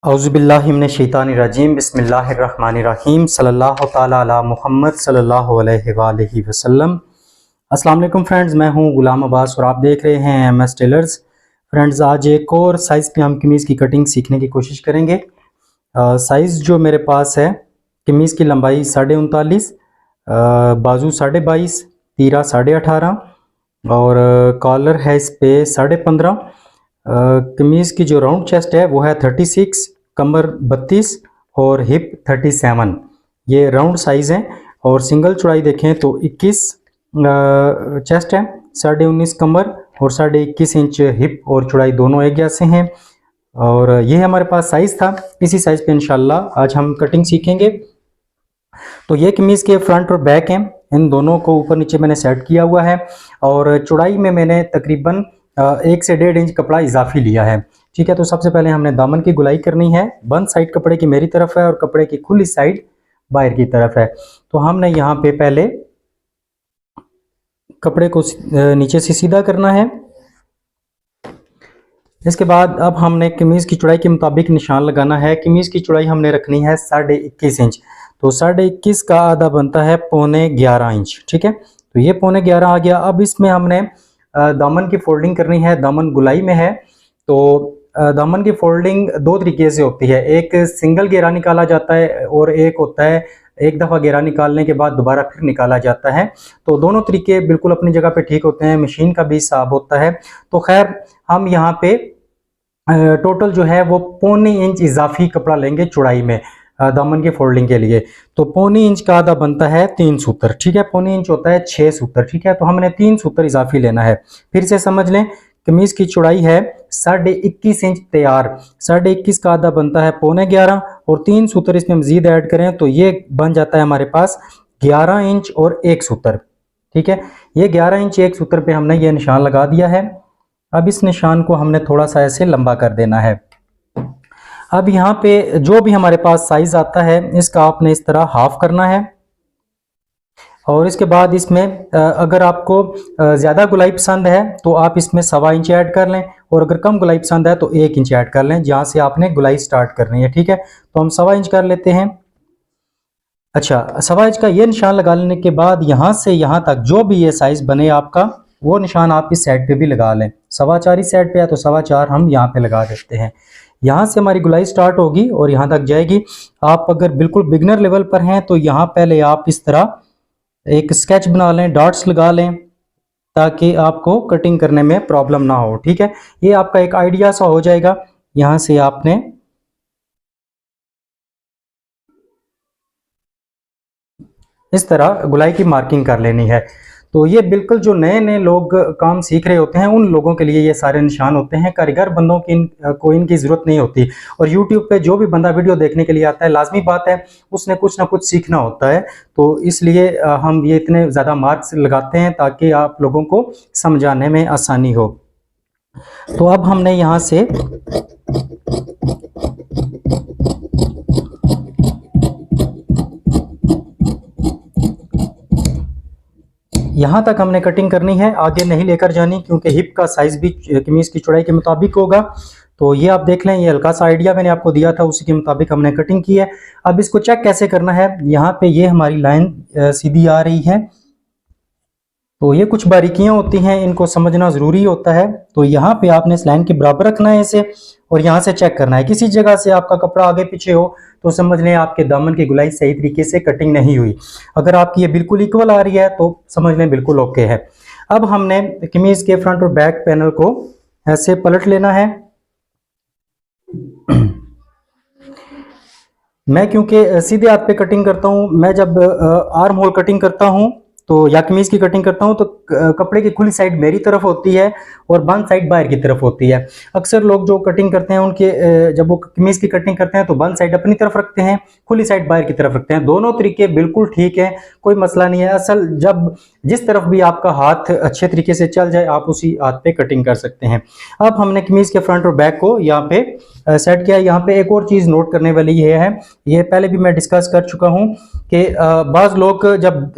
औज़ुबिल्लाहि मिनश्शैतानिर्रजीम बिस्मिल्लाहिर्रहमानिर्रहीम सल्लल्लाहु ताला अला मुहम्मद सल्लल्लाहु अलैहि वसल्लम। अस्सलाम वालेकुम फ्रेंड्स, मैं हूं गुलाम अब्बास और आप देख रहे हैं MS टेलर्स। फ्रेंड्स, आज एक और साइज़ पे हम कमीज़ की कटिंग सीखने की कोशिश करेंगे। साइज़ जो मेरे पास है, कमीज़ की लंबाई 39.5, बाजू 22.5, तीरा 18.5 और कॉलर है इस पे 15.5। कमीज़ की जो राउंड चेस्ट है वो है 36, कमर 32 और हिप 37। ये राउंड साइज़ है। और सिंगल चौड़ाई देखें तो 21 चेस्ट है, 19.5 कमर और 21.5 इंच हिप और चौड़ाई दोनों एक जैसे हैं। और ये हमारे पास साइज़ था। इसी साइज़ पे इंशाल्लाह आज हम कटिंग सीखेंगे। तो ये कमीज़ के फ्रंट और बैक हैं, इन दोनों को ऊपर नीचे मैंने सेट किया हुआ है। और चौड़ाई में मैंने तकरीबन 1 से 1.5 इंच कपड़ा इजाफी लिया है। ठीक है, तो सबसे पहले हमने दामन की गुलाई करनी है। बंद साइड कपड़े की मेरी तरफ है और कपड़े की खुली साइड बाहर की तरफ है। तो हमने यहाँ पे पहले कपड़े को नीचे से सीधा करना है। इसके बाद अब हमने कमीज़ की चौड़ाई के मुताबिक निशान लगाना है। कमीज़ की चौड़ाई हमने रखनी है 21.5 इंच। तो 21.5 का आधा बनता है 11.25 इंच। ठीक है, तो ये 11.25 आ गया। अब इसमें हमने दामन की फोल्डिंग करनी है। दामन गुलाई में है तो दामन की फोल्डिंग दो तरीके से होती है। एक सिंगल घेरा निकाला जाता है और एक होता है एक दफ़ा घेरा निकालने के बाद दोबारा फिर निकाला जाता है। तो दोनों तरीके बिल्कुल अपनी जगह पे ठीक होते हैं, मशीन का भी हिसाब होता है। तो खैर, हम यहाँ पे टोटल जो है वो 0.25 इंच इजाफी कपड़ा लेंगे चौड़ाई में दामन की फोल्डिंग के लिए। तो 0.25 इंच का आधा बनता है 3 सूत्र। ठीक है, 0.25 इंच होता है 6 सूत्र। ठीक है, तो हमने 3 सूत्र इजाफी लेना है। फिर से समझ लें, कमीज की चौड़ाई है 21.5 इंच तैयार। 21.5 का आधा बनता है 11.25 और 3 सूत्र इसमें मजीद ऐड करें तो ये बन जाता है हमारे पास 11 इंच और 1 सूत्र। ठीक है, ये 11 इंच 1 सूत्र पे हमने ये निशान लगा दिया है। अब इस निशान को हमने थोड़ा सा ऐसे लंबा कर देना है। अब यहाँ पे जो भी हमारे पास साइज आता है इसका आपने इस तरह हाफ करना है। और इसके बाद इसमें अगर आपको ज़्यादा गुलाई पसंद है तो आप इसमें 1.25 इंच ऐड कर लें, और अगर कम गुलाई पसंद है तो 1 इंच ऐड कर लें जहाँ से आपने गुलाई स्टार्ट करनी है। ठीक है, तो हम 1.25 इंच कर लेते हैं। अच्छा, 1.25 इंच का ये निशान लगा लेने के बाद यहाँ से यहाँ तक जो भी ये साइज बने आपका, वो निशान आप इस साइड पे भी लगा लें। 4.25 इस साइड पे है तो 4.25 हम यहाँ पे लगा देते हैं। यहाँ से हमारी गुलाई स्टार्ट होगी और यहाँ तक जाएगी। आप अगर बिल्कुल बिगनर लेवल पर हैं तो यहाँ पहले आप इस तरह एक स्केच बना लें, डॉट्स लगा लें ताकि आपको कटिंग करने में प्रॉब्लम ना हो। ठीक है, ये आपका एक आइडिया सा हो जाएगा। यहाँ से आपने इस तरह गुलाई की मार्किंग कर लेनी है। तो ये बिल्कुल जो नए नए लोग काम सीख रहे होते हैं उन लोगों के लिए ये सारे निशान होते हैं। कारीगर बंदों की को इनकी ज़रूरत नहीं होती। और YouTube पे जो भी बंदा वीडियो देखने के लिए आता है, लाजमी बात है उसने कुछ ना कुछ सीखना होता है। तो इसलिए हम ये इतने ज़्यादा मार्क्स लगाते हैं ताकि आप लोगों को समझाने में आसानी हो। तो अब हमने यहाँ से यहाँ तक हमने कटिंग करनी है, आगे नहीं लेकर जानी, क्योंकि हिप का साइज भी कमीज की चौड़ाई के मुताबिक होगा। तो ये आप देख लें, ये हल्का सा आइडिया मैंने आपको दिया था, उसी के मुताबिक हमने कटिंग की है। अब इसको चेक कैसे करना है, यहाँ पे ये हमारी लाइन सीधी आ रही है। तो ये कुछ बारीकियां होती हैं, इनको समझना ज़रूरी होता है। तो यहाँ पे आपने इस लाइन के बराबर रखना है इसे, और यहाँ से चेक करना है। किसी जगह से आपका कपड़ा आगे पीछे हो तो समझ लें आपके दामन की गुलाई सही तरीके से कटिंग नहीं हुई। अगर आपकी ये बिल्कुल इक्वल आ रही है तो समझ लें बिल्कुल ओके है। अब हमने कमीज़ के फ्रंट और बैक पैनल को ऐसे पलट लेना है। मैं क्योंकि सीधे हाथ पे कटिंग करता हूँ, मैं जब आर्म होल कटिंग करता हूँ तो या कमीज की कटिंग करता हूं तो कपड़े की खुली साइड मेरी तरफ होती है और बंद साइड बाहर की तरफ होती है। अक्सर लोग जो कटिंग करते हैं उनके जब वो कमीज की कटिंग करते हैं तो बंद साइड अपनी तरफ रखते हैं, खुली साइड बाहर की तरफ रखते हैं। दोनों तरीके बिल्कुल ठीक है, कोई मसला नहीं है। असल जब जिस तरफ भी आपका हाथ अच्छे तरीके से चल जाए आप उसी हाथ पे कटिंग कर सकते हैं। अब हमने कमीज के फ्रंट और बैक को यहाँ पे सेट किया। यहाँ पे एक और चीज़ नोट करने वाली ये है, ये पहले भी मैं डिस्कस कर चुका हूँ कि बाज़ लोग जब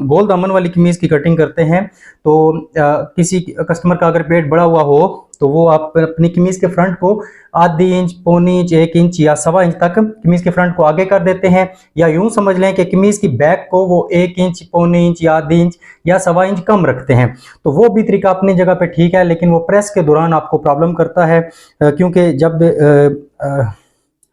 गोल दामन वाली कमीज की कटिंग करते हैं तो किसी कस्टमर का अगर पेट बड़ा हुआ हो तो वो आप अपनी कमीज के फ्रंट को आधी इंच, पौनी इंच, 1 इंच या सवा इंच तक कमीज के फ्रंट को आगे कर देते हैं, या यूं समझ लें कि कमीज की बैक को वो 1 इंच, पौनी इंच या आधी इंच या सवा इंच कम रखते हैं। तो वो भी तरीका अपनी जगह पे ठीक है, लेकिन वो प्रेस के दौरान आपको प्रॉब्लम करता है, क्योंकि जब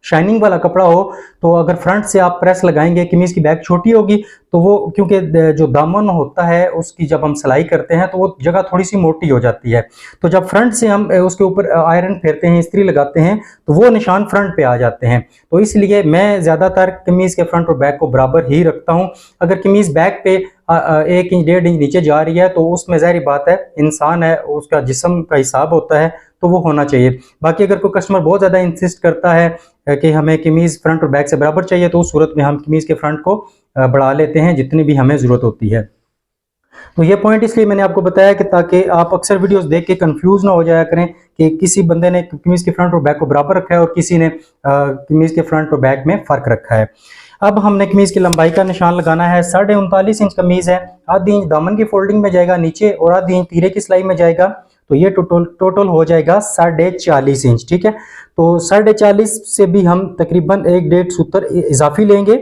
शाइनिंग वाला कपड़ा हो तो अगर फ्रंट से आप प्रेस लगाएंगे, कमीज की बैक छोटी होगी तो वो, क्योंकि जो दामन होता है उसकी जब हम सिलाई करते हैं तो वो जगह थोड़ी सी मोटी हो जाती है, तो जब फ्रंट से हम उसके ऊपर आयरन फेरते हैं, इस्त्री लगाते हैं, तो वो निशान फ्रंट पे आ जाते हैं। तो इसलिए मैं ज़्यादातर कमीज के फ्रंट और बैक को बराबर ही रखता हूँ। अगर कमीज बैक पे 1 इंच, 1.5 इंच नीचे जा रही है तो उसमें ज़ाहिर बात है, इंसान है, उसका जिस्म का हिसाब होता है, तो वो होना चाहिए। बाकी अगर कोई कस्टमर बहुत ज़्यादा इंसिस्ट करता है कि हमें कमीज़ फ्रंट और बैक से बराबर चाहिए, तो उस सूरत में हम कमीज़ के फ्रंट को बढ़ा लेते हैं जितनी भी हमें ज़रूरत होती है। तो ये पॉइंट इसलिए मैंने आपको बताया कि ताकि आप अक्सर वीडियोस देख के कंफ्यूज ना हो जाया करें कि किसी बंदे ने कमीज़ के फ्रंट और बैक को बराबर रखा है और किसी ने कमीज़ के फ्रंट और बैक में फ़र्क रखा है। अब हमने कमीज़ की लंबाई का निशान लगाना है। 39.5 इंच कमीज़ है, आधी इंच दामन की फोल्डिंग में जाएगा नीचे और आधी इंच तीरे की सिलाई में जाएगा, तो ये टोटल हो जाएगा 40.5 इंच। ठीक है, तो 40.5 से भी हम तकरीबन 1.5 सूत्र इजाफी लेंगे,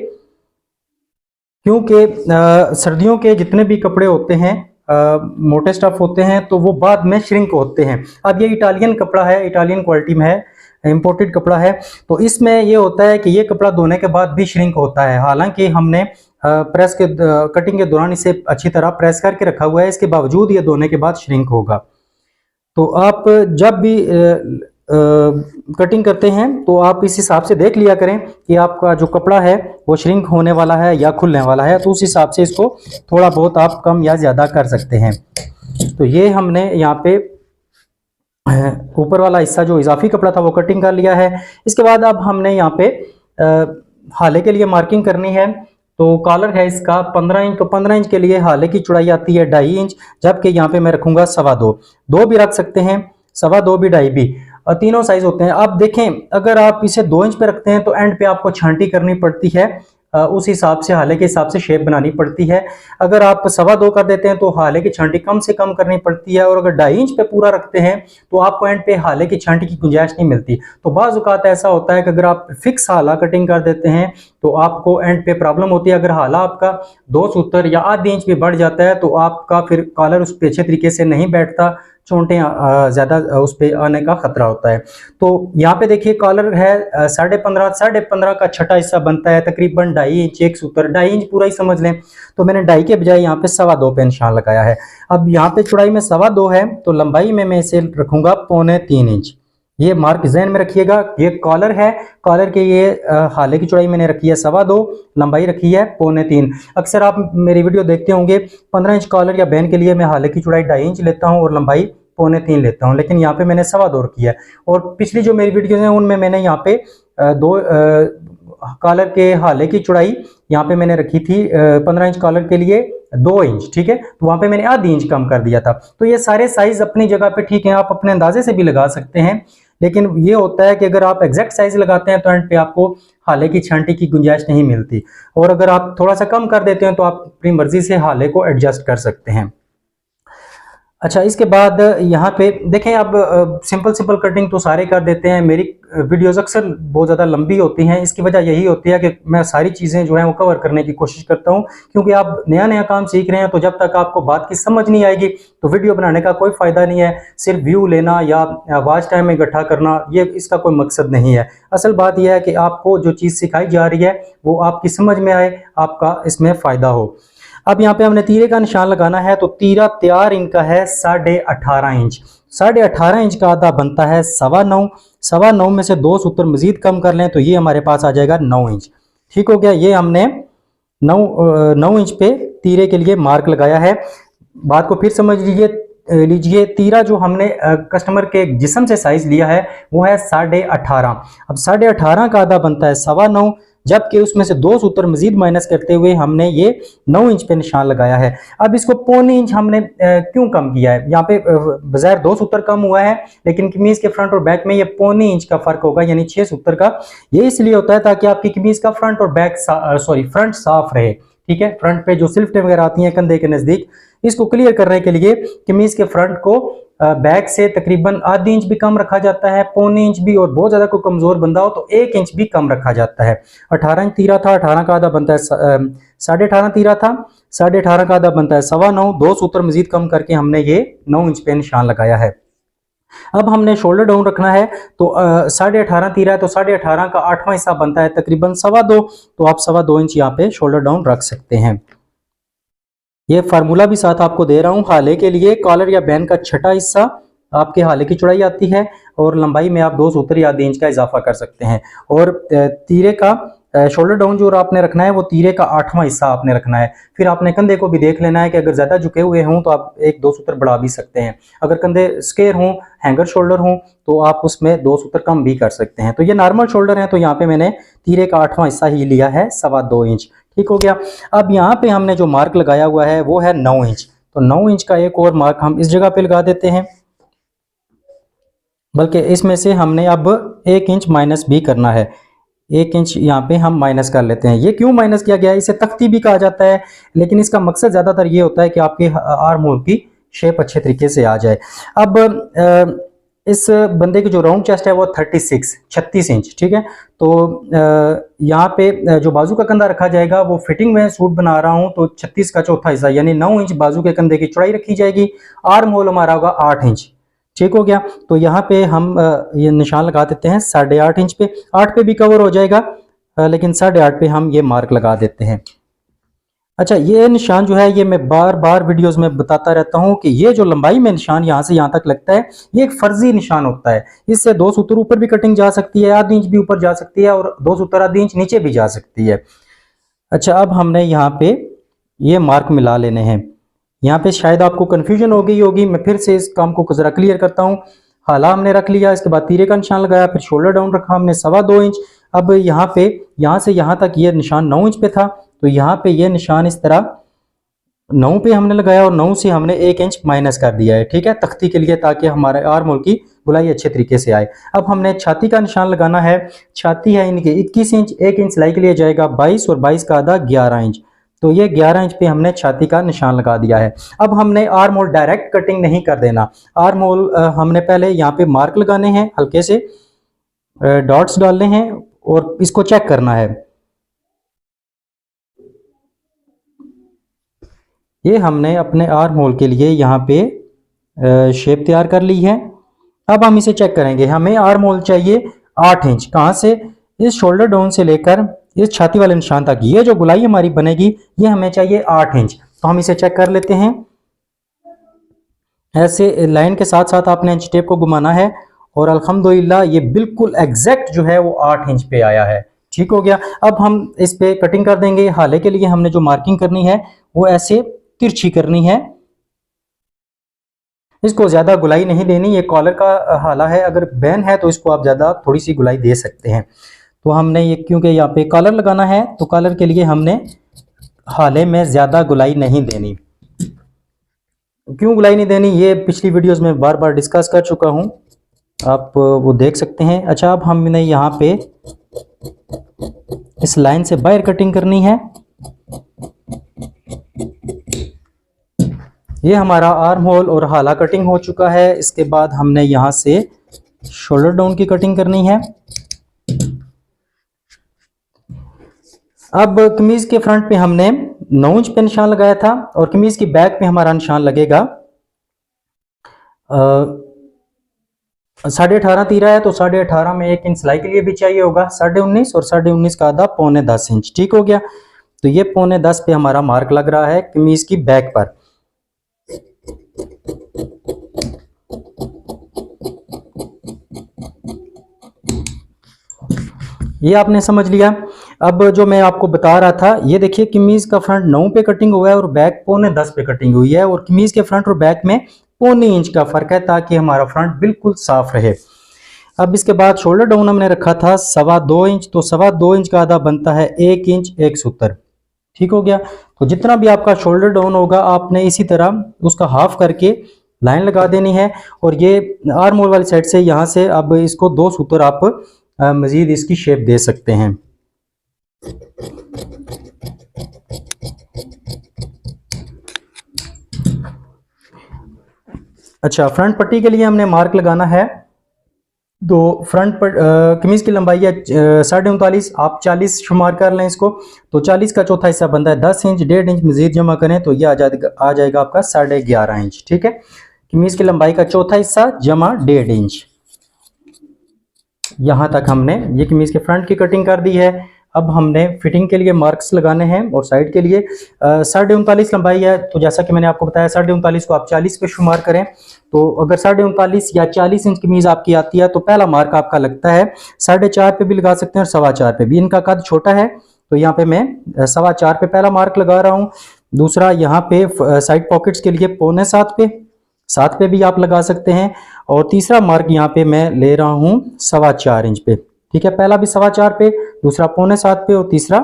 क्योंकि सर्दियों के जितने भी कपड़े होते हैं मोटे स्टफ होते हैं तो वो बाद में श्रिंक होते हैं। अब ये इटालियन कपड़ा है, इटालियन क्वालिटी में है, इंपोर्टेड कपड़ा है, तो इसमें ये होता है कि ये कपड़ा धोने के बाद भी श्रिंक होता है। हालांकि हमने प्रेस के कटिंग के दौरान इसे अच्छी तरह प्रेस करके रखा हुआ है, इसके बावजूद ये धोने के बाद श्रिंक होगा। तो आप जब भी कटिंग करते हैं तो आप इस हिसाब से देख लिया करें कि आपका जो कपड़ा है वो श्रिंक होने वाला है या खुलने वाला है, तो उस हिसाब से इसको थोड़ा बहुत आप कम या ज़्यादा कर सकते हैं। तो ये हमने यहाँ पे ऊपर वाला हिस्सा जो इजाफी कपड़ा था वो कटिंग कर लिया है। इसके बाद अब हमने यहाँ पे हाले के लिए मार्किंग करनी है। तो कॉलर है इसका 15 इंच, तो 15 इंच के लिए हाले की चौड़ाई आती है 2.5 इंच, जबकि यहाँ पे मैं रखूंगा 2.25। 2 भी रख सकते हैं, 2.25 भी, 2.5 भी, और तीनों साइज होते हैं। अब देखें, अगर आप इसे 2 इंच पे रखते हैं तो एंड पे आपको छांटी करनी पड़ती है, उस हिसाब से हाले के हिसाब से शेप बनानी पड़ती है। अगर आप 2.25 कर देते हैं तो हाले की छांटी कम से कम करनी पड़ती है, और अगर 2.5 इंच पे पूरा रखते हैं तो आपको एंड पे हाले की छांटी की गुंजाइश नहीं मिलती। तो बाज़ औक़ात ऐसा होता है कि अगर आप फिक्स हाला कटिंग कर देते हैं तो आपको एंड पे प्रॉब्लम होती है। अगर हाला आपका 2 सूत्र या आधी इंच भी बढ़ जाता है तो आपका फिर कॉलर उस पे अच्छे तरीके से नहीं बैठता, चोंटे ज़्यादा उस पर आने का खतरा होता है। तो यहाँ पे देखिए कॉलर है 15.5 का छठा हिस्सा बनता है तकरीबन 2.5 इंच, 1 सूत्र 2.5 इंच पूरा ही समझ लें। तो मैंने 2.5 के बजाय यहाँ पे 2.25 पे निशान लगाया है। अब यहाँ पे चौड़ाई में 2.25 है, तो लंबाई में मैं इसे रखूंगा 3.25 इंच। ये मार्क ज़हन में रखिएगा। ये कॉलर है, कॉलर के ये हाले की चौड़ाई मैंने रखी है 2.25, लंबाई रखी है 3.25। अक्सर आप मेरी वीडियो देखते होंगे 15 इंच कॉलर या बैन के लिए मैं हाले की चौड़ाई 2.5 इंच लेता हूं और लंबाई 3.25 लेता हूं, लेकिन यहाँ पे मैंने 2.25 किया है। और पिछली जो मेरी वीडियोज हैं उनमें मैंने यहाँ पे कॉलर के हाले की चौड़ाई यहाँ पे मैंने रखी थी 15 इंच कॉलर के लिए 2 इंच। ठीक है, तो वहां पे मैंने आधी इंच कम कर दिया था। तो ये सारे साइज अपनी जगह पे ठीक है, आप अपने अंदाजे से भी लगा सकते हैं, लेकिन ये होता है कि अगर आप एग्जैक्ट साइज लगाते हैं तो एंड पे आपको हाले की छांटी की गुंजाइश नहीं मिलती, और अगर आप थोड़ा सा कम कर देते हैं तो आप अपनी मर्जी से हाले को एडजस्ट कर सकते हैं। अच्छा, इसके बाद यहाँ पे देखें, अब सिंपल कटिंग तो सारे कर देते हैं। मेरी वीडियोस अक्सर बहुत ज़्यादा लंबी होती हैं, इसकी वजह यही होती है कि मैं सारी चीज़ें जो हैं वो कवर करने की कोशिश करता हूँ, क्योंकि आप नया काम सीख रहे हैं, तो जब तक आपको बात की समझ नहीं आएगी तो वीडियो बनाने का कोई फ़ायदा नहीं है। सिर्फ व्यू लेना या वॉच टाइम में इकट्ठा करना, ये इसका कोई मकसद नहीं है। असल बात यह है कि आपको जो चीज़ सिखाई जा रही है वो आपकी समझ में आए, आपका इसमें फ़ायदा हो। अब यहाँ पे हमने तीरे का निशान लगाना है, तो तीरा तैयार इनका है 18.5 इंच। 18.5 इंच का आधा बनता है 9.25। 9.25 में से 2 सूत्र मजीद कम कर लें तो ये हमारे पास आ जाएगा 9 इंच। ठीक हो गया, ये हमने 9 इंच पे तीरे के लिए मार्क लगाया है। बात को फिर समझ लीजिए, तीरा जो हमने कस्टमर के जिस्म से साइज लिया है वो है 18.5। अब 18.5 का आधा बनता है 9.25, जबकि उसमें से 2 सूत्र मजीद माइनस करते हुए हमने ये 9 इंच पे निशान लगाया है। अब इसको 1.25 इंच हमने क्यों कम किया है? यहाँ पे बजाय 2 सूत्र कम हुआ है, लेकिन कमीज के फ्रंट और बैक में ये 1.25 इंच का फर्क होगा, यानी 6 सूत्र का। ये इसलिए होता है ताकि आपकी कमीज का फ्रंट और बैक फ्रंट साफ रहे, ठीक है, फ्रंट पे जो सिल्फटें वगैरह आती हैं कंधे के नजदीक, इसको क्लियर करने के लिए कमीज के फ्रंट को बैक से तकरीबन आधी इंच भी कम रखा जाता है, पौने इंच भी, और बहुत ज्यादा कोई कमजोर बंदा हो तो 1 इंच भी कम रखा जाता है। 18 इंच तीरा था, 18 का आधा बनता है 18.5 तीरा था, 18.5 का आधा बनता है 9.25, 2 सूत्र मजीद कम करके हमने ये 9 इंच पे निशान लगाया है। अब हमने शोल्डर डाउन रखना है, तो 18.5 तीरा है तो 18.5 का 8वां हिस्सा बनता है तकरीबन 2.25, तो आप 2.25 इंच यहाँ पे शोल्डर डाउन रख सकते हैं। ये फार्मूला भी साथ आपको दे रहा हूँ। हाले के लिए कॉलर या बैन का छठा हिस्सा आपके हाले की चौड़ाई आती है, और लंबाई में आप 2 सूत्र या आधी इंच का इजाफा कर सकते हैं। और तीरे का शोल्डर डाउन जो आपने रखना है वो तीरे का 8वां हिस्सा आपने रखना है। फिर आपने कंधे को भी देख लेना है कि अगर ज्यादा झुके हुए हों तो आप 1-2 सूत्र बढ़ा भी सकते हैं, अगर कंधे स्क्वायर हों, हैंगर शोल्डर हों, तो आप उसमें 2 सूत्र कम भी कर सकते हैं। तो ये नॉर्मल शोल्डर है, तो यहाँ पे मैंने तीरे का 8वां हिस्सा ही लिया है 2.25 इंच। ठीक हो गया। अब यहाँ पे हमने जो मार्क लगाया हुआ है वो है 9 इंच, तो 9 इंच का एक और मार्क हम इस जगह पे लगा देते हैं, बल्कि इसमें से हमने अब 1 इंच माइनस भी करना है। 1 इंच यहाँ पे हम माइनस कर लेते हैं। ये क्यों माइनस किया गया है, इसे तख्ती भी कहा जाता है, लेकिन इसका मकसद ज्यादातर ये होता है कि आपके आर्म होल की शेप अच्छे तरीके से आ जाए। अब इस बंदे की जो राउंड चेस्ट है वो 36 इंच, ठीक है। तो यहाँ पे जो बाजू का कंधा रखा जाएगा वो फिटिंग में सूट बना रहा हूँ, तो 36 का चौथा हिस्सा यानी 9 इंच बाजू के कंधे की चौड़ाई रखी जाएगी। आर्म होल हमारा होगा 8 इंच, ठीक हो गया। तो यहाँ पे हम ये निशान लगा देते हैं 8.5 इंच पे। 8 पे भी कवर हो जाएगा, लेकिन 8.5 पे हम ये मार्क लगा देते हैं। अच्छा, ये निशान जो है ये मैं बार बार वीडियोस में बताता रहता हूँ कि ये जो लंबाई में निशान यहाँ से यहाँ तक लगता है ये एक फर्जी निशान होता है। इससे 2 सूत्र ऊपर भी कटिंग जा सकती है, आधी इंच भी ऊपर जा सकती है, और 2 सूत्र आधी इंच नीचे भी जा सकती है। अच्छा, अब हमने यहाँ पे ये मार्क मिला लेने हैं। यहाँ पे शायद आपको कंफ्यूजन हो गई होगी, मैं फिर से इस काम को जरा क्लियर करता हूँ। हाला हमने रख लिया, इसके बाद तीरे का निशान लगाया, फिर शोल्डर डाउन रखा हमने 2.25 इंच। अब यहाँ पे यहाँ से यहाँ तक ये निशान 9 इंच पे था, तो यहाँ पे ये निशान इस तरह 9 पे हमने लगाया, और 9 से हमने 1 इंच माइनस कर दिया है, ठीक है, तख्ती के लिए, ताकि हमारे आर्म होल की गुलाई अच्छे तरीके से आए। अब हमने छाती का निशान लगाना है। छाती है इनकी 21 इंच, 1 इंच सिलाई के लिए जाएगा 22, और 22 का आधा 11 इंच, तो ये 11 इंच पे हमने छाती का निशान लगा दिया है। अब हमने आर्म होल डायरेक्ट कटिंग नहीं कर देना। आर्म होल हमने पहले यहाँ पे मार्क लगाने हैं, हल्के से डॉट्स डालने हैं, और इसको चेक करना है। ये हमने अपने आर्म होल के लिए यहाँ पे शेप तैयार कर ली है। अब हम इसे चेक करेंगे। हमें आर्म होल चाहिए 8 इंच, कहाँ से, इस शोल्डर डाउन से लेकर इस छाती वाले निशान तक। ये जो गुलाई हमारी बनेगी ये हमें चाहिए 8 इंच, तो हम इसे चेक कर लेते हैं। ऐसे लाइन के साथ साथ आपने इंच टेप को घुमाना है, और अल्हम्दुलिल्लाह ये बिल्कुल एग्जैक्ट जो है वो 8 इंच पे आया है। ठीक हो गया। अब हम इस पे कटिंग कर देंगे। हाले के लिए हमने जो मार्किंग करनी है वो ऐसे तिरछी करनी है, इसको ज्यादा गुलाई नहीं देनी। ये कॉलर का हाला है, अगर बैन है तो इसको आप ज्यादा थोड़ी सी गुलाई दे सकते हैं। तो हमने ये, क्योंकि यहाँ पे कॉलर लगाना है, तो कॉलर के लिए हमने हाले में ज्यादा गुलाई नहीं देनी। क्यों गुलाई नहीं देनी, ये पिछली वीडियोस में बार बार डिस्कस कर चुका हूँ, आप वो देख सकते हैं। अच्छा, अब हमने यहाँ पे इस लाइन से बाहर कटिंग करनी है। ये हमारा आर्म होल और हाला कटिंग हो चुका है। इसके बाद हमने यहाँ से शोल्डर डाउन की कटिंग करनी है। अब कमीज के फ्रंट पे हमने 9 इंच पे निशान लगाया था, और कमीज की बैक पे हमारा निशान लगेगा 18.5 तीरा है, तो 18.5 में 1 इंच सिलाई के लिए भी चाहिए होगा 19.5, और 19.5 का आधा 9.25 इंच। ठीक हो गया। तो ये 9.25 पे हमारा मार्क लग रहा है कमीज की बैक पर। ये आपने समझ लिया। अब जो मैं आपको बता रहा था, ये देखिए कमीज का फ्रंट 9 पे कटिंग हुआ है और बैक 9.25 पे कटिंग हुई है, और कमीज के फ्रंट और बैक में 0.25 इंच का फर्क है, ताकि हमारा फ्रंट बिल्कुल साफ रहे। अब इसके बाद शोल्डर डाउन हमने रखा था 2.25 इंच, तो 2.25 इंच का आधा बनता है 1 इंच 1 सूत्र। ठीक हो गया। तो जितना भी आपका शोल्डर डाउन होगा आपने इसी तरह उसका हाफ करके लाइन लगा देनी है, और ये आर्म होल वाली साइड से यहाँ से अब इसको 2 सूत्र आप मजीद इसकी शेप दे सकते हैं। अच्छा, फ्रंट पट्टी के लिए हमने मार्क लगाना है। तो फ्रंट पर कमीज की लंबाई है 39.5, आप 40 शुमार कर लें इसको। तो 40 का चौथा हिस्सा बनता है 10 इंच, 1.5 इंच मजीद जमा करें तो ये आ जाएगा आपका 11.5 इंच। ठीक है, कमीज की लंबाई का चौथा हिस्सा जमा 1.5 इंच। यहाँ तक हमने ये कमीज के फ्रंट की कटिंग कर दी है। अब हमने फिटिंग के लिए मार्क्स लगाने हैं और साइड के लिए 39.5 लंबाई है। तो जैसा कि मैंने आपको बताया 39.5 को आप 40 पे शुमार करें। तो अगर 39.5 या 40 इंच कमीज आपकी आती है तो पहला मार्क आपका लगता है 4.5 पे भी लगा सकते हैं और 4.25 पे भी। इनका कद छोटा है तो यहाँ पे मैं 4.25 पे पहला मार्क लगा रहा हूँ। दूसरा यहाँ पे साइड पॉकेट्स के लिए 6.25 पे, 7 पे भी आप लगा सकते हैं। और तीसरा मार्क यहाँ पे मैं ले रहा हूँ 4.25 इंच पे। ठीक है, पहला भी 4.25 पे, दूसरा 6.25 पे और तीसरा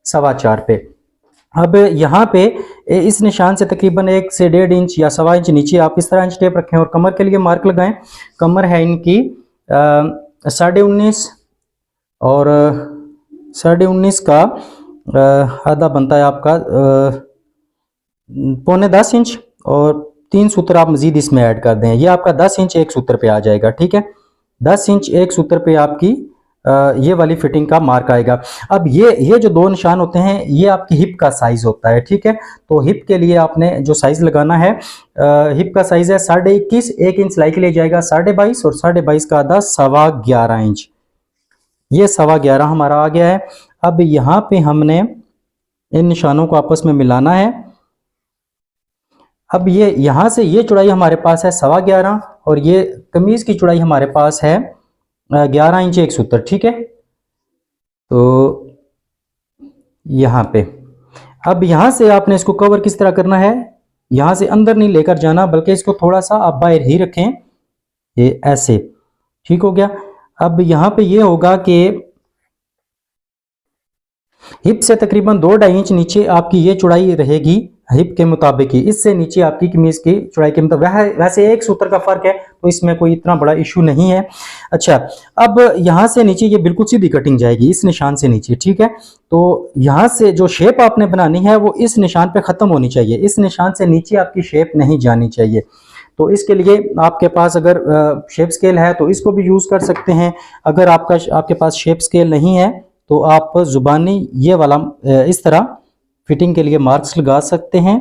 4.25 पे। अब यहाँ पे इस निशान से तकरीबन 1 से 1.5 इंच या 1.25 इंच नीचे आप इस तरह इंच टेप रखें और कमर के लिए मार्क लगाएं। कमर है इनकी 19.5 और 19.5 का आधा बनता है आपका 9.25 इंच और 3 सूत्र आप मजीद इसमें ऐड कर दें। ये आपका 10 इंच एक सूत्र पे आ जाएगा। ठीक है, 10 इंच एक सूत्र पे आपकी ये वाली फिटिंग का मार्क आएगा। अब ये जो दो निशान होते हैं ये आपकी हिप का साइज होता है। ठीक है, तो हिप के लिए आपने जो साइज लगाना है, हिप का साइज है 21.5, 1 इंच सिलाई के लिए जाएगा 22.5 और 22.5 का आधा 11.25 इंच। ये 11.25 हमारा आ गया है। अब यहाँ पे हमने इन निशानों को आपस में मिलाना है। अब ये यहां से ये चौड़ाई हमारे पास है 11.25 और ये कमीज की चौड़ाई हमारे पास है 11 इंच एक सूत्र। ठीक है, तो यहाँ पे अब यहां से आपने इसको कवर किस तरह करना है, यहां से अंदर नहीं लेकर जाना बल्कि इसको थोड़ा सा आप बाहर ही रखें, ये ऐसे। ठीक हो गया। अब यहाँ पे ये होगा कि हिप से तकरीबन 2-2.5 इंच नीचे आपकी ये चौड़ाई रहेगी हिप के मुताबिक ही। इससे नीचे आपकी कमीज की चौड़ाई के मुताबिक, वैसे एक सूत्र का फर्क है तो इसमें कोई इतना बड़ा इशू नहीं है। अच्छा, अब यहां से नीचे ये बिल्कुल सीधी कटिंग जाएगी इस निशान से नीचे। ठीक है, तो यहां से जो शेप आपने बनानी है वो इस निशान पे खत्म होनी चाहिए, इस निशान से नीचे आपकी शेप नहीं जानी चाहिए। तो इसके लिए आपके पास अगर शेप स्केल है तो इसको भी यूज कर सकते हैं। अगर आपके पास शेप स्केल नहीं है तो आप जुबानी ये वाला इस तरह फिटिंग के लिए मार्क्स लगा सकते हैं।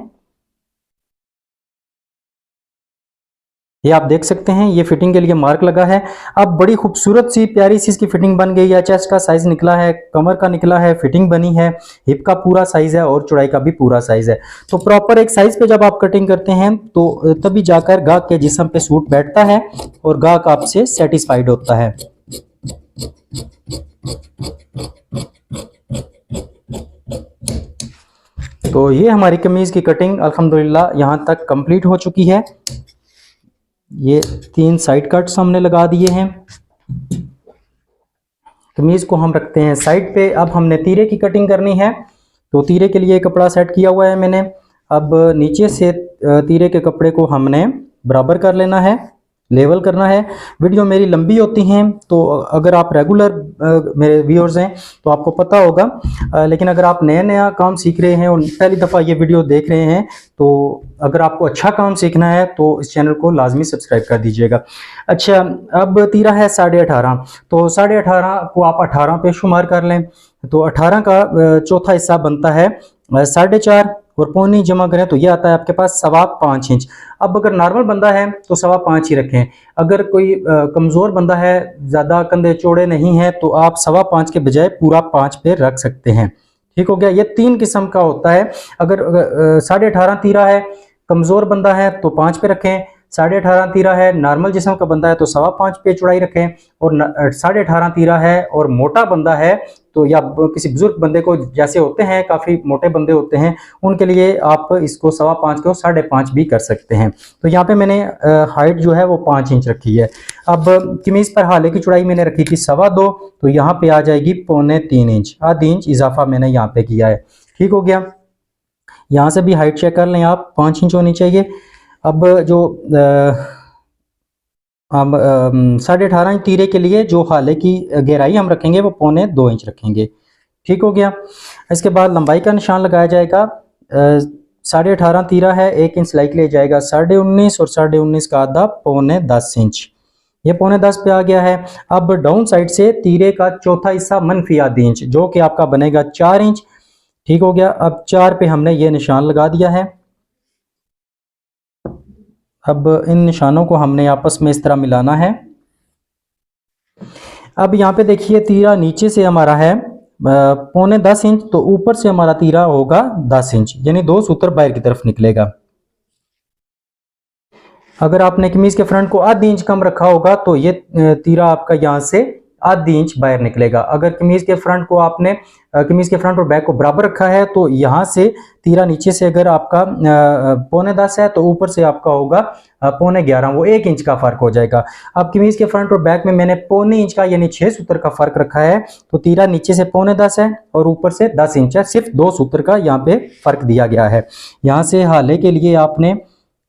ये आप देख सकते हैं ये फिटिंग के लिए मार्क लगा है। अब बड़ी खूबसूरत सी प्यारी सी इसकी फिटिंग बन गई है। चेस्ट का साइज निकला है, कमर का निकला है, फिटिंग बनी है, हिप का पूरा साइज है और चौड़ाई का भी पूरा साइज है। तो प्रॉपर एक साइज पे जब आप कटिंग करते हैं तो तभी जाकर गाहक के जिस्म पे सूट बैठता है और गाहक आपसे सेटिस्फाइड होता है। तो ये हमारी कमीज की कटिंग अल्हम्दुलिल्लाह यहां तक कंप्लीट हो चुकी है। ये 3 साइड कट्स हमने लगा दिए हैं। कमीज को हम रखते हैं साइड पे। अब हमने तीरे की कटिंग करनी है। तो तीरे के लिए कपड़ा सेट किया हुआ है मैंने। अब नीचे से तीरे के कपड़े को हमने बराबर कर लेना है, लेवल करना है। वीडियो मेरी लंबी होती हैं तो अगर आप रेगुलर मेरे व्यूअर्स हैं तो आपको पता होगा, लेकिन अगर आप नया काम सीख रहे हैं और पहली दफ़ा ये वीडियो देख रहे हैं तो अगर आपको अच्छा काम सीखना है तो इस चैनल को लाजमी सब्सक्राइब कर दीजिएगा। अच्छा, अब तीरा है 18.5, तो 18.5 को आप 18 पे शुमार कर लें। तो 18 का चौथा हिस्सा बनता है 4.5 और पौनी जमा करें तो ये आता है आपके पास 5.25 इंच। अब अगर नॉर्मल बंदा है तो 5.25 ही रखें। अगर कोई कमज़ोर बंदा है, ज़्यादा कंधे चौड़े नहीं है तो आप 5.25 के बजाय पूरा 5 पे रख सकते हैं। ठीक हो गया। ये 3 किस्म का होता है। अगर 18.5 तीरा है, कमज़ोर बंदा है तो 5 पे रखें। 18.5 तीरा है, नॉर्मल जिस्म का बंदा है तो 5.25 पे चौड़ाई रखें। और 18.5 तीरा है और मोटा बंदा है तो या किसी बुजुर्ग बंदे को जैसे होते हैं, काफ़ी मोटे बंदे होते हैं, उनके लिए आप इसको 5.25 को 5.5 भी कर सकते हैं। तो यहाँ पे मैंने हाइट जो है वो 5 इंच रखी है। अब कमीज पर हाले की चौड़ाई मैंने रखी थी 2.25, तो यहाँ पे आ जाएगी 3.25 इंच, आधी इंच इजाफा मैंने यहाँ पे किया है। ठीक हो गया। यहाँ से भी हाइट चेक कर लें आप, 5 इंच होनी चाहिए। अब जो 18.5 इंच तीरे के लिए जो हाले की गहराई हम रखेंगे वो 2.25 इंच रखेंगे। ठीक हो गया। इसके बाद लंबाई का निशान लगाया जाएगा 18.5 तीरा है, 1 इंच सिलाई के लिए जाएगा 19.5 और 19.5 का आधा 9.25 इंच। ये 9.25 पे आ गया है। अब डाउन साइड से तीरे का चौथा हिस्सा मनफी आधी इंच जो कि आपका बनेगा 4 इंच। ठीक हो गया। अब 4 पे हमने ये निशान लगा दिया है। अब इन निशानों को हमने आपस में इस तरह मिलाना है। अब यहाँ पे देखिए तीरा नीचे से हमारा है 9.25 इंच, तो ऊपर से हमारा तीरा होगा 10 इंच, यानी 2 सूत्र बाहर की तरफ निकलेगा। अगर आपने कमीज के फ्रंट को आधी इंच कम रखा होगा तो ये तीरा आपका यहाँ से आधी इंच बाहर निकलेगा। अगर कमीज के फ्रंट को आपने कमीज के फ्रंट और बैक को बराबर रखा है तो यहाँ से तीरा नीचे से अगर आपका 9.25 है तो ऊपर से आपका होगा 9.11, वो 1 इंच का फर्क हो जाएगा। अब कमीज के फ्रंट और बैक में मैंने 0.25 इंच का यानी 6 सूत्र का फर्क रखा है, तो तीरा नीचे से 9.25 है और ऊपर से 10 इंच है, सिर्फ 2 सूत्र का यहाँ पे फर्क दिया गया है। यहाँ से हाले के लिए आपने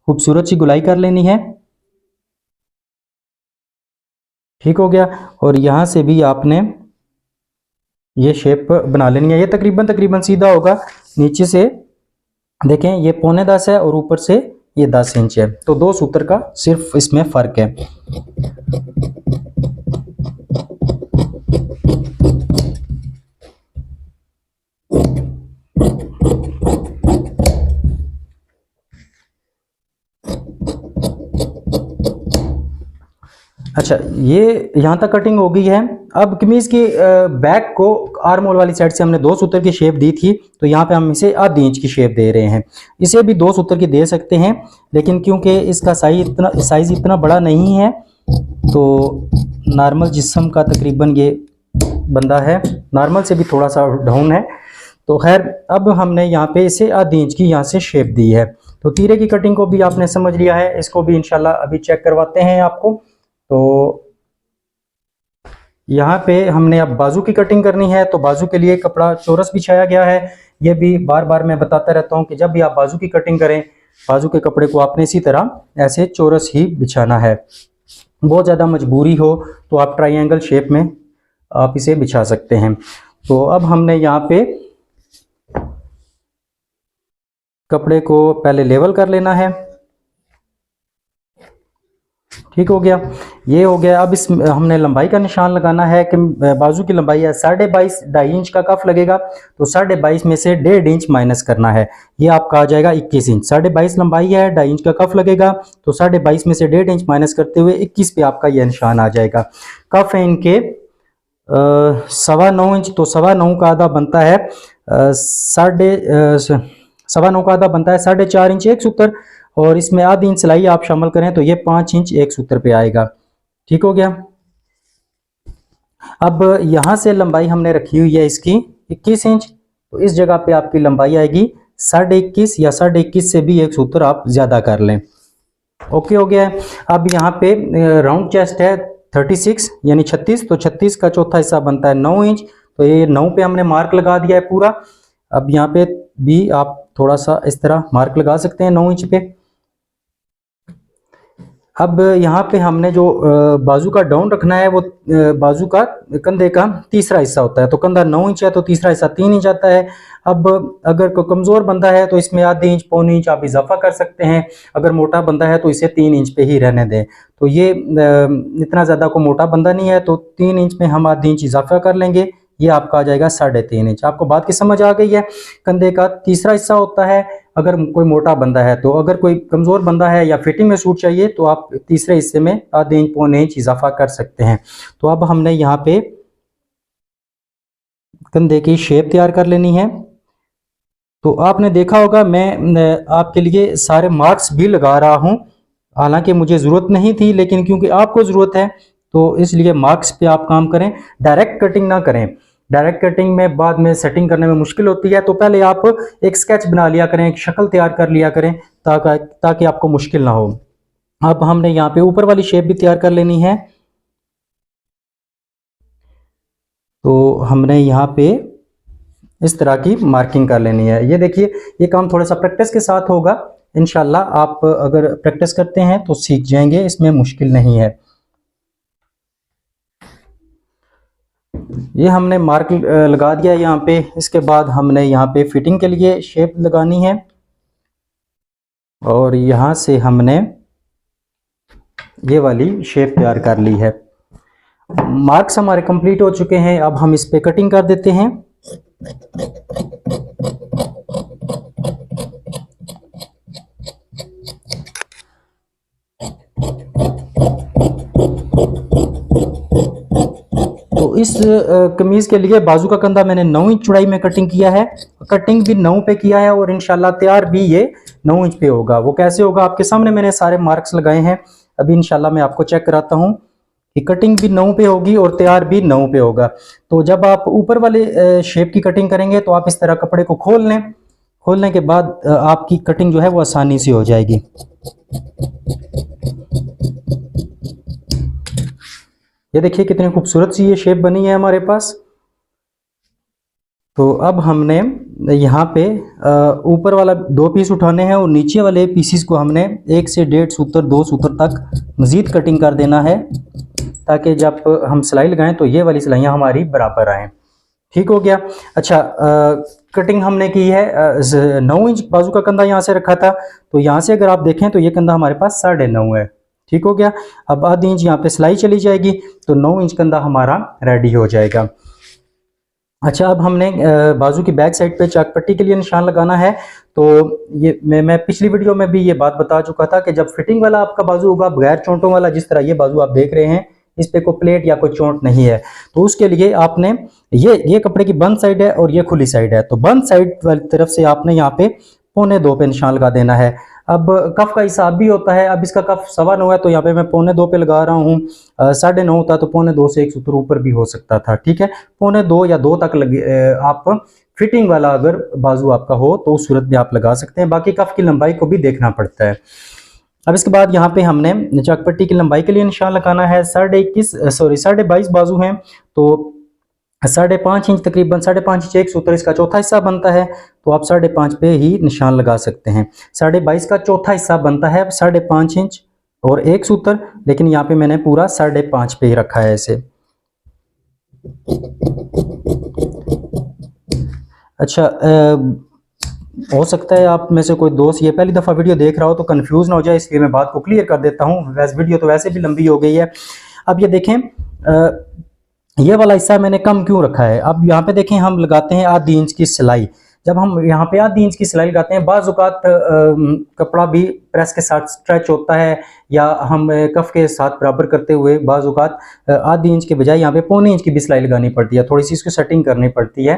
खूबसूरत सी गुलाई कर लेनी है। ठीक हो गया। और यहाँ से भी आपने ये शेप बना लेनी है। ये तकरीबन सीधा होगा। नीचे से देखें ये 9.25 है और ऊपर से ये 10 इंच है, तो 2 सूत्र का सिर्फ इसमें फर्क है। अच्छा, ये यहाँ तक कटिंग हो गई है। अब कमीज की बैक को आर्म होल वाली साइड से हमने 2 सूत्र की शेप दी थी, तो यहाँ पे हम इसे आधी इंच की शेप दे रहे हैं। इसे भी 2 सूत्र की दे सकते हैं, लेकिन क्योंकि इसका साइज इतना बड़ा नहीं है, तो नॉर्मल जिस्म का तकरीबन ये बंदा है, नॉर्मल से भी थोड़ा सा डाउन है। तो खैर अब हमने यहाँ पे इसे आधी इंच की यहाँ से शेप दी है। तो तीरे की कटिंग को भी आपने समझ लिया है, इसको भी इंशाल्लाह अभी चेक करवाते हैं आपको। तो यहाँ पे हमने अब बाजू की कटिंग करनी है, तो बाजू के लिए कपड़ा चौरस बिछाया गया है। ये भी बार बार मैं बताता रहता हूँ कि जब भी आप बाजू की कटिंग करें, बाजू के कपड़े को आपने इसी तरह ऐसे चौरस ही बिछाना है। बहुत ज़्यादा मजबूरी हो तो आप ट्रायंगल शेप में आप इसे बिछा सकते हैं। तो अब हमने यहाँ पे कपड़े को पहले लेवल कर लेना है। ठीक हो गया, ये हो गया। अब इस हमने लंबाई का निशान लगाना है कि बाजू की लंबाई है 22.5, 2.5 इंच का कफ लगेगा, तो 22.5 में से 1.5 इंच माइनस करना है, ये आपका आ जाएगा 21 इंच। 22.5 लंबाई है, 2.5 इंच का कफ लगेगा, तो 22.5 में से 1.5 इंच माइनस करते हुए 21 पे आपका यह निशान आ जाएगा। कफ है इनके 9.25 इंच, तो 9.25 का आधा बनता है 9.25 का आधा बनता है 4.5 इंच एक सूत्र, और इसमें आधी इंच सिलाई आप शामिल करें तो ये 5 इंच एक सूत्र पे आएगा। ठीक हो गया। अब यहां से लंबाई हमने रखी हुई है इसकी 21 इंच, तो इस जगह पे आपकी लंबाई आएगी 21.5 या 21.5 से भी एक सूत्र आप ज्यादा कर लें। ओके हो गया है। अब यहाँ पे राउंड चेस्ट है 36 यानी 36, तो 36 का चौथा हिस्सा बनता है 9 इंच, तो ये 9 पे हमने मार्क लगा दिया है पूरा। अब यहाँ पे भी आप थोड़ा सा इस तरह मार्क लगा सकते हैं 9 इंच पे। अब यहाँ पे हमने जो बाजू का डाउन रखना है, वो बाजू का कंधे का तीसरा हिस्सा होता है, तो कंधा 9 इंच है तो तीसरा हिस्सा 3 इंच आता है। अब अगर कोई कमजोर बंदा है तो इसमें आधी इंच, पौनी इंच आप इजाफा कर सकते हैं। अगर मोटा बंदा है तो इसे 3 इंच पे ही रहने दें। तो ये इतना ज्यादा कोई मोटा बंदा नहीं है, तो 3 इंच में हम आधी इंच इजाफा कर लेंगे, ये आपका आ जाएगा 3.5 इंच। आपको बात की समझ आ गई है। कंधे का तीसरा हिस्सा होता है अगर कोई मोटा बंदा है, तो अगर कोई कमजोर बंदा है या फिटिंग में सूट चाहिए तो आप तीसरे हिस्से में आधे इंच, पौने इंच इजाफा कर सकते हैं। तो अब हमने यहाँ पे कंधे की शेप तैयार कर लेनी है। तो आपने देखा होगा मैं आपके लिए सारे मार्क्स भी लगा रहा हूँ, हालांकि मुझे ज़रूरत नहीं थी, लेकिन क्योंकि आपको ज़रूरत है तो इसलिए मार्क्स पे आप काम करें, डायरेक्ट कटिंग ना करें। डायरेक्ट कटिंग में बाद में सेटिंग करने में मुश्किल होती है, तो पहले आप एक स्केच बना लिया करें, एक शक्ल तैयार कर लिया करें ताकि आपको मुश्किल ना हो। अब हमने यहाँ पे ऊपर वाली शेप भी तैयार कर लेनी है। तो हमने यहाँ पे इस तरह की मार्किंग कर लेनी है। ये देखिए, ये काम थोड़ा सा प्रैक्टिस के साथ होगा। इंशाल्लाह आप अगर प्रैक्टिस करते हैं तो सीख जाएंगे, इसमें मुश्किल नहीं है। ये हमने मार्क लगा दिया यहाँ पे। इसके बाद हमने यहाँ पे फिटिंग के लिए शेप लगानी है। और यहाँ से हमने ये वाली शेप तैयार कर ली है। मार्क्स हमारे कंप्लीट हो चुके हैं। अब हम इस पे कटिंग कर देते हैं। तो इस कमीज के लिए बाजू का कंधा मैंने 9 इंच चौड़ाई में कटिंग किया है। कटिंग भी 9 पे किया है और इंशाल्लाह तैयार भी ये 9 इंच पे होगा। वो कैसे होगा आपके सामने मैंने सारे मार्क्स लगाए हैं। अभी इंशाल्लाह मैं आपको चेक कराता हूँ कि कटिंग भी 9 पे होगी और तैयार भी 9 पे होगा। तो जब आप ऊपर वाले शेप की कटिंग करेंगे तो आप इस तरह कपड़े को खोल लें। खोलने के बाद आपकी कटिंग जो है वो आसानी से हो जाएगी। ये देखिए कितनी खूबसूरत सी ये शेप बनी है हमारे पास। तो अब हमने यहाँ पे ऊपर वाला 2 पीस उठाने हैं और नीचे वाले पीसीस को हमने 1 से 1.5 सूत्र 2 सूत्र तक मज़ीद कटिंग कर देना है, ताकि जब हम सिलाई लगाएं तो ये वाली सिलाइयाँ हमारी बराबर आएँ। ठीक हो गया। अच्छा, कटिंग हमने की है 9 इंच बाजू का कंधा यहाँ से रखा था, तो यहाँ से अगर आप देखें तो ये कंधा हमारे पास 9.5 है। ठीक हो गया। अब आधी इंच यहाँ पे सिलाई चली जाएगी तो 9 इंच कंधा हमारा रेडी हो जाएगा। अच्छा, अब हमने बाजू की बैक साइड पे चाक पट्टी के लिए निशान लगाना है। तो ये मैं पिछली वीडियो में भी ये बात बता चुका था कि जब फिटिंग वाला आपका बाजू होगा बगैर चोंटों वाला, जिस तरह ये बाजू आप देख रहे हैं, इस पे कोई प्लेट या कोई चोंट नहीं है, तो उसके लिए आपने ये कपड़े की बंद साइड है और ये खुली साइड है, तो बंद साइड वाली तरफ से आपने यहाँ पे 1.25 पे निशान लगा देना है। अब कफ का हिसाब भी होता है। अब इसका कफ 9.25 है तो यहाँ पे मैं 1.25 पे लगा रहा हूँ। 9.5 होता तो 1.25 से 1 सूत्र ऊपर भी हो सकता था। ठीक है, 1.25 या 2 तक लगे। आप फिटिंग वाला अगर बाजू आपका हो तो उस सूरत में आप लगा सकते हैं। बाकी कफ की लंबाई को भी देखना पड़ता है। अब इसके बाद यहाँ पे हमने चाक पट्टी की लंबाई के लिए निशान लगाना है। 22.5 बाजू हैं तो 5.5 इंच, तकरीबन 5.5 इंच एक सूत्र, इसका चौथा हिस्सा बनता है, तो आप 5.5 पे ही निशान लगा सकते हैं। 22.5 का चौथा हिस्सा बनता है 5.5 इंच और एक सूत्र, लेकिन यहाँ पे मैंने पूरा 5.5 पे ही रखा है इसे। अच्छा, हो सकता है आप में से कोई दोस्त ये पहली दफ़ा वीडियो देख रहा हो तो कंफ्यूज ना हो जाए, इसलिए मैं बात को क्लियर कर देता हूँ। वैसे वीडियो तो वैसे भी लंबी हो गई है। अब ये देखें, ये वाला हिस्सा मैंने कम क्यों रखा है। अब यहाँ पे देखें, हम लगाते हैं आधी इंच की सिलाई। जब हम यहाँ पे आधी इंच की सिलाई लगाते हैं, बाज़ औक़ात कपड़ा भी प्रेस के साथ स्ट्रेच होता है या हम कफ के साथ बराबर करते हुए बाज़ औक़ात आधी इंच के बजाय यहाँ पे 1.25 इंच की भी सिलाई लगानी पड़ती है, थोड़ी सी इसको सेटिंग करनी पड़ती है।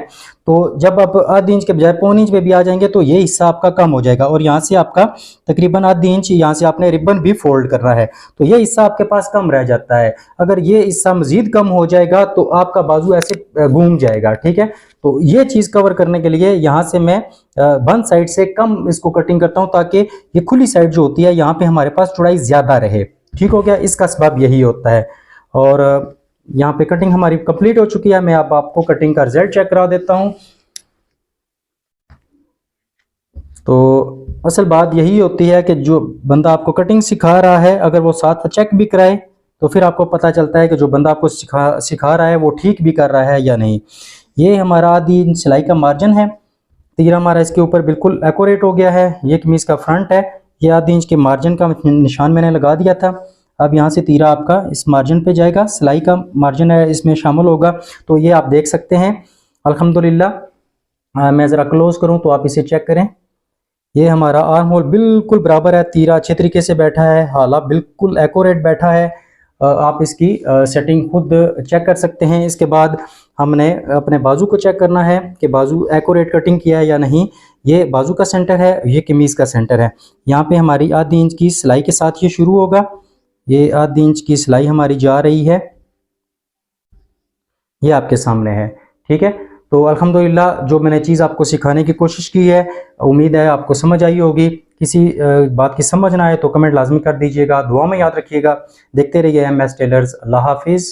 तो जब आप आधी इंच के बजाय 1.25 इंच पे भी आ जाएंगे तो ये हिस्सा आपका कम हो जाएगा और यहाँ से आपका तकरीबन आधी इंच यहाँ से आपने रिबन भी फोल्ड करना है, तो ये हिस्सा आपके पास कम रह जाता है। अगर ये हिस्सा मजीद कम हो जाएगा तो आपका बाजू ऐसे घूम जाएगा। ठीक है, तो ये चीज़ कवर करने के लिए यहाँ से मैं बंद साइड से कम इसको कटिंग करता हूँ, ताकि ये खुली साइड जो होती है यहाँ पे हमारे पास चौड़ाई ज़्यादा रहे। ठीक हो गया, इसका सबब यही होता है। और यहाँ पे कटिंग हमारी कंप्लीट हो चुकी है। मैं अब आपको कटिंग का रिजल्ट चेक करा देता हूँ। तो असल बात यही होती है कि जो बंदा आपको कटिंग सिखा रहा है, अगर वो साथ चेक भी कराए तो फिर आपको पता चलता है कि जो बंदा आपको सिखा रहा है वो ठीक भी कर रहा है या नहीं। ये हमारा आधी इंच सिलाई का मार्जिन है। तीरा हमारा इसके ऊपर बिल्कुल एक्यूरेट हो गया है। ये कमीज़ का फ्रंट है। ये आधी इंच के मार्जिन का निशान मैंने लगा दिया था। अब यहाँ से तीरा आपका इस मार्जिन पे जाएगा, सिलाई का मार्जिन है इसमें शामिल होगा। तो ये आप देख सकते हैं अल्हम्दुलिल्लाह। मैं ज़रा क्लोज करूँ तो आप इसे चेक करें। ये हमारा आर्म होल बिल्कुल बराबर है, तीरा अच्छे तरीके से बैठा है, हाला बिल्कुल एक्यूरेट बैठा है। आप इसकी सेटिंग खुद चेक कर सकते हैं। इसके बाद हमने अपने बाजू को चेक करना है कि बाजू एक्यूरेट कटिंग किया है या नहीं। ये बाजू का सेंटर है, ये कमीज़ का सेंटर है। यहाँ पे हमारी आधी इंच की सिलाई के साथ ये शुरू होगा। ये आधी इंच की सिलाई हमारी जा रही है, ये आपके सामने है। ठीक है, तो अल्हम्दुलिल्लाह जो मैंने चीज़ आपको सिखाने की कोशिश की है, उम्मीद है आपको समझ आई होगी। किसी बात की समझ ना आए तो कमेंट लाजमी कर दीजिएगा। दुआ में याद रखिएगा। देखते रहिए MS टेलर्स। अल्लाह हाफिज़।